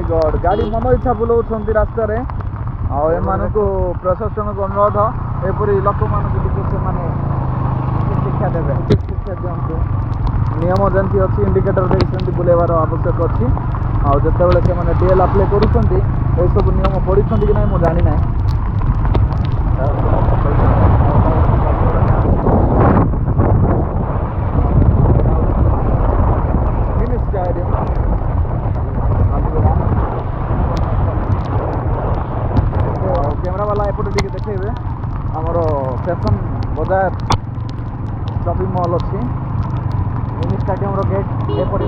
God गाड़ी मन इच्छा बुलाऊँ रास्तार एमानू प्रशासन को अनुरोध एपरी लोक मानक शिक्षा देवे शिक्षा दिंतु नियम जमी अच्छी इंडिकेटर देखते बुलेबार आवश्यक अच्छी आउ जिते से डीएल अप्लाई कर सब नियम पढ़ी कि ना मुझे जानी ना कैमरा वाला एपटे टी देखे आमर फैशन बजार शॉपिंग मॉल अच्छी मिनी स्टेडियम गेट एपरी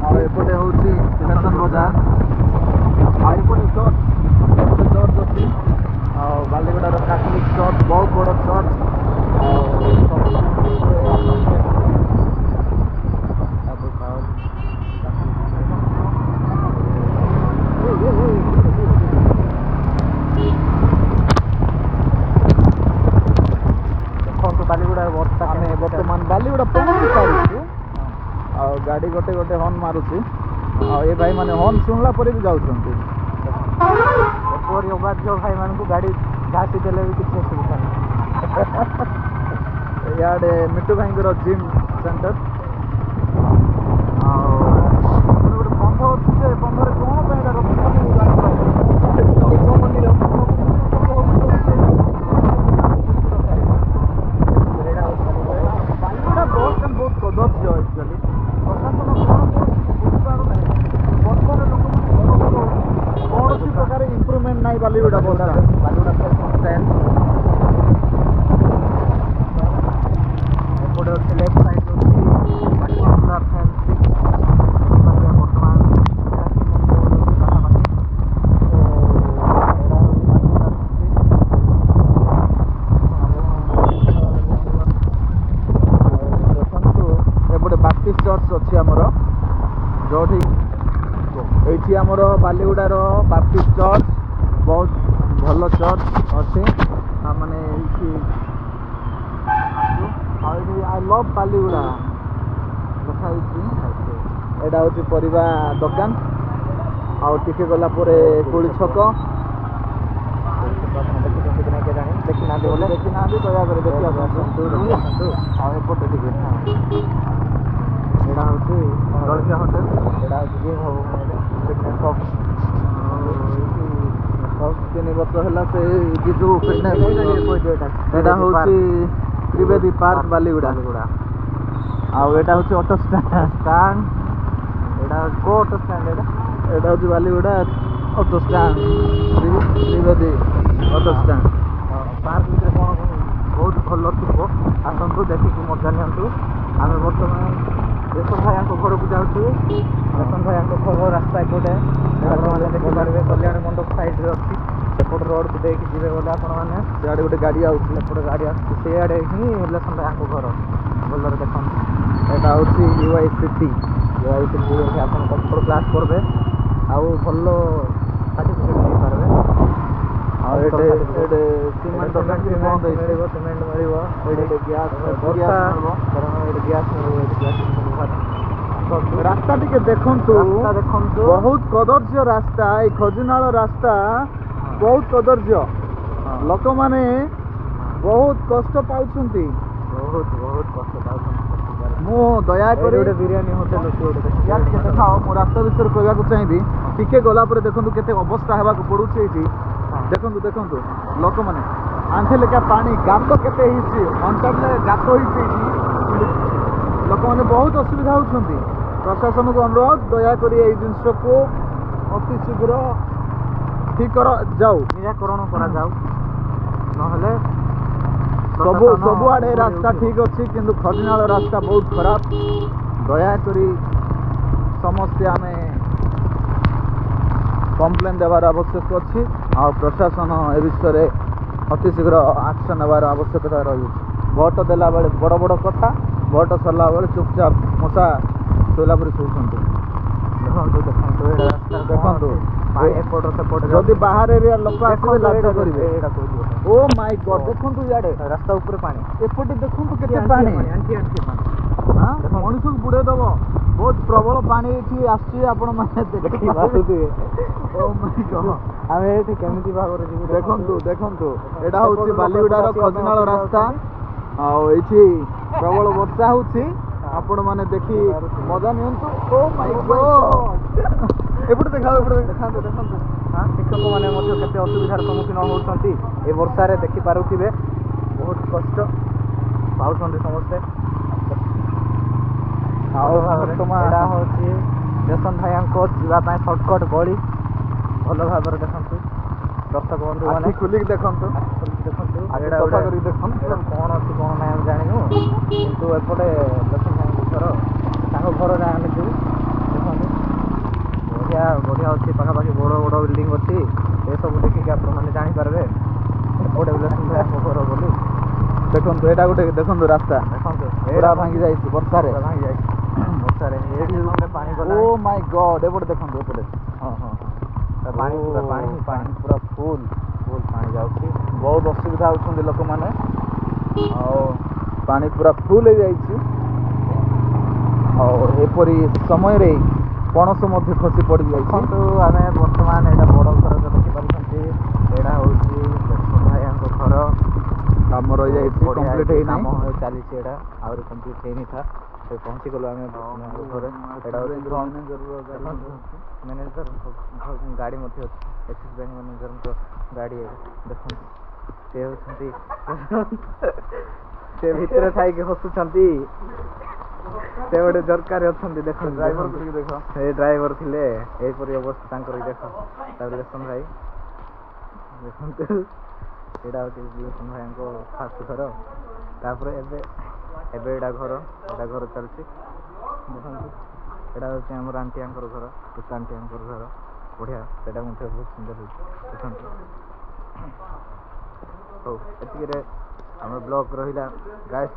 भाव एपटे हूँ फैशन बजार आईपटे चर्च अच्छी बालीगुड़ार कैथोलिक चर्च बहुत बड़ चर्च बालीगुड़ा बर्तमान बालीगुड़ा पहुँची सारी गाड़ी गोटे गोटे हर्न मारुची ये भाई मैंने हर्न शुणला भी जाऊँगी अबाध्य भाई मान गाड़ी घासी देले भी किसी असुविधा नहीं इे मिट्टू भाई जिम सेंटर गोटे बंध अच्छे बंधर कौन बहुत कदर्य एक्चुअली प्रशासन कौन प्रकार इम्प्रूवमेंट ना बालीगुड़ा बालीगुड़ा स्टैंड एपटे अच्छे लेफ्ट साइड बाप्टिस्ट चर्च अच्छी आमर जो ये आमर बालीगुड़ार बाप्टिस्ट चर्च बहुत भल चर्च अच्छे माने आई लव बालीगुड़ा लिखा हूँ परिवा दुकान आउ टिके गला कोड़ी छक देखी ना देखी ना दयाकर देखिए एपटे टे एटा हूँ जलखिया होटेल एटा जिम हम फिटनेस शॉप 3 वर्ष है से जिजु फिटनेस एटा हूँ त्रिवेदी पार्क बालीगुड़ा आटा हूँ ऑटो स्टैंड एटा को ऑटो स्टैंड एटा हूँ Baliguda auto stand Trivedi auto stand park भितर कौन बहुत भल थो आसतु देखिए मजा नि आम बर्तमान रेशन भाई घर को जाऊँ रेशन भाई घर रास्ता एपटे देखिपारे कल्याण मंडप साइड अच्छी एपट रोड को देखिए जी गले आपने सियाड़े गोटे गाड़ी आउटे गाड़ी आड़े ही रेशन भाई घर भल देखते यहाँ हूँ यूआईसीटी आप कंप्यूटर क्लास करेंगे आउ भल सर्टिफिकेट नहीं पारे सीमेंट सीमेंट मिले गैस रास्ता टी देखु बहुत कदर्य रास्ता ये खजुनाल रास्ता बहुत कदर्य लोक मैंने बहुत कष्ट पाँच बहुत कष्ट पाँच मु दया बिरियानी होटेल देखा मु रास्ता विषय कहवाक चाहिए टिके गला देखो केते अवस्था होगा पड़ुचे देखु देखु लोक मैंने आंठे लेखा पानी गात केते अंतर गात लोक मैंने बहुत असुविधा होती प्रशासन को अनुरोध दयाकोरी ये जिनस को अति शीघ्र ठीक कर जाऊ निराकरण करा जाऊ नहले सबुआड़े रास्ता ठीक अच्छी किंतु खजुनाल रास्ता बहुत खराब दयाकोरी समस्या में कंप्लेन देवार आवश्यक अच्छी आ प्रशासन ए विषय अति शीघ्र एक्शन नेबार आवश्यकता रही भोट देला बेले बड़ बड़ कथा भोट सरला बेले चुपचाप मशा शोला पर शोचते देखो जदि बाहर एरिया लोक आसवे लाज करेंगे ओ माय गॉड देखो इे रास्ता ऊपर पानी एपटे देखो केते पानी ମଣିଷକୁ ବୁଡ଼େଇ ଦବ। ବହୁତ ପ୍ରବଳ ପାଣି ଏଠି ଆସୁଛି, ଆପଣ ମାନେ ଦେଖିପାରୁଥିବେ। ଆମେ ଏଠି କେମିତି ଭାବରେ ଯିବୁ? ଦେଖନ୍ତୁ ଦେଖନ୍ତୁ, ଏଇଟା ହଉଛି ବାଲିଗୁଡାର ଖଜନାଳ ରାସ୍ତା। ଆଉ ଏଇଠି ପ୍ରବଳ ବର୍ଷା ହଉଛି, ଆପଣ ମାନେ ଦେଖି ମଜା ନିଅନ୍ତୁ। ଓ ମାଇ ଗଡ୍, ଏପଟେ ଦେଖାଅ, ଏପଟେ ଦେଖାନ୍ତୁ ଦେଖନ୍ତୁ। ଶିକ୍ଷକମାନେ ମଧ୍ୟ କେତେ ଅସୁବିଧାର ସମ୍ମୁଖୀନ ହେଉଛନ୍ତି ଏ ବର୍ଷାରେ, ଦେଖିପାରୁଥିବେ। ବହୁତ କଷ୍ଟ ପାଉଛନ୍ତି ସମସ୍ତେ। ଆଉ ଏଇଟା ହେଉଛି ରେଶନ ଭାଇଙ୍କ ଯିବା ପାଇଁ ସର୍ଟକଟ୍ ଗଳି। ଭଲ ଭାବରେ ଦେଖନ୍ତୁ ଦର୍ଶକ ବନ୍ଧୁମାନେ, ଖୋଲିକି ଦେଖନ୍ତୁ, ଦେଖନ୍ତୁ ଏଇଟା ସଫା କରିକି ଦେଖନ୍ତୁ। ଏଇଟା କ'ଣ ଅଛି କ'ଣ ନାହିଁ ଆମେ ଜାଣିନୁ, କିନ୍ତୁ ଏପଟେ ରେଶନ ଭାଇଙ୍କ ଘର, ତାଙ୍କ ଘର ଯାଏଁ ଆମେ ଯିବୁ। ଦେଖନ୍ତୁ ବଢ଼ିଆ ବଢ଼ିଆ ଅଛି, ପାଖାପାଖି ବଡ଼ ବଡ଼ ବିଲ୍ଡିଂ ଅଛି। ଏସବୁ ଦେଖିକି ଆପଣମାନେ ଜାଣିପାରିବେ ଏପଟେ ରେଶନ ଭାଇଙ୍କ ଘର ବୋଲି। ଦେଖନ୍ତୁ ଏଇଟା ଗୋଟେ ଦେଖନ୍ତୁ ରାସ୍ତା, ଦେଖନ୍ତୁ ପୁରା ଭାଙ୍ଗି ଯାଇଛି ବର୍ଷାରେ। ଭାଙ୍ଗି ଯାଇଛି ବର୍ଷାରେ। ଏଇଠି ପାଣି ଗଲା। ଓ ମାଇ ଗଡ୍, ଏପଟେ ଦେଖନ୍ତୁ, ଏପଟେ ହଁ ହଁ ହଁ, ପାଣି ପୁରା ପାଣି ପୁରା ଫୁଲ୍ ପାଣି ଯାଉଛି। ବହୁତ ଅସୁବିଧା ହେଉଛନ୍ତି ଲୋକମାନେ। ଆଉ ପାଣି ପୁରା ଫୁଲ୍ ହେଇଯାଇଛି। ଆଉ ଏପରି ସମୟରେ ପଣସ ମଧ୍ୟ ଖସି ପଡ଼ିଯାଇଛି। ଦେଖନ୍ତୁ ଆମେ ବର୍ତ୍ତମାନ ଏଇଟା ବଡ଼ ଘର ଦେଖିପାରୁଛନ୍ତି। ଏଇଟା ହେଉଛି ରେଶନ ଭାଇଙ୍କ ଘର। କାମ ରହିଯାଇଛି, କମ୍ପ୍ଲିଟ୍ ହେଇନାହିଁ। କାମ ଚାଲିଛି, ଏଇଟା ଆହୁରି କମ୍ପ୍ଲିଟ୍ ହେଇନି ଥା। ପହଞ୍ଚିଗଲୁ ଆମେ ଘରେ। ଏଇଟା ହେଉଛି ମ୍ୟାନେଜରଙ୍କ ଗାଡ଼ି ମଧ୍ୟ ଅଛି, ଆକ୍ସିସ୍ ବ୍ୟାଙ୍କ ମ୍ୟାନେଜରଙ୍କ ଗାଡ଼ି। ଦେଖନ୍ତୁ ସେ ହେଉଛନ୍ତି ସେ ଭିତରେ ଥାଇକି ହସୁଛନ୍ତି। ସେ ଗୋଟେ ଦରକାର ଅଛନ୍ତି। ଦେଖନ୍ତୁ ଡ୍ରାଇଭରକୁ ଟିକେ ଦେଖ, ସେ ଡ୍ରାଇଭର ଥିଲେ ଏହିପରି ଅବସ୍ଥା ତାଙ୍କର। ଦେଖ ତାପରେ ରେଶନ ଭାଇ ଦେଖନ୍ତୁ, ଏଇଟା ହେଉଛି ରେଶନ ଭାଇଙ୍କ ଫାଷ୍ଟ ଘର। ତାପରେ ଏବେ ଏଇଟା ଘର ଚାଲିଛି। ଦେଖନ୍ତୁ ଏଇଟା ହେଉଛି ଆମର ଆଣ୍ଟିଆଙ୍କର ଘର, ପୁଷ୍ପା ଆଣ୍ଟିଆଙ୍କର ଘର। ବଢ଼ିଆ, ସେଇଟା ମଧ୍ୟ ବହୁତ ସୁନ୍ଦର ହେଇଛି। ଦେଖନ୍ତୁ ହଉ, ଏତିକିରେ ଆମର ବ୍ଲଗ୍ ରହିଲା ଗାଇସ୍।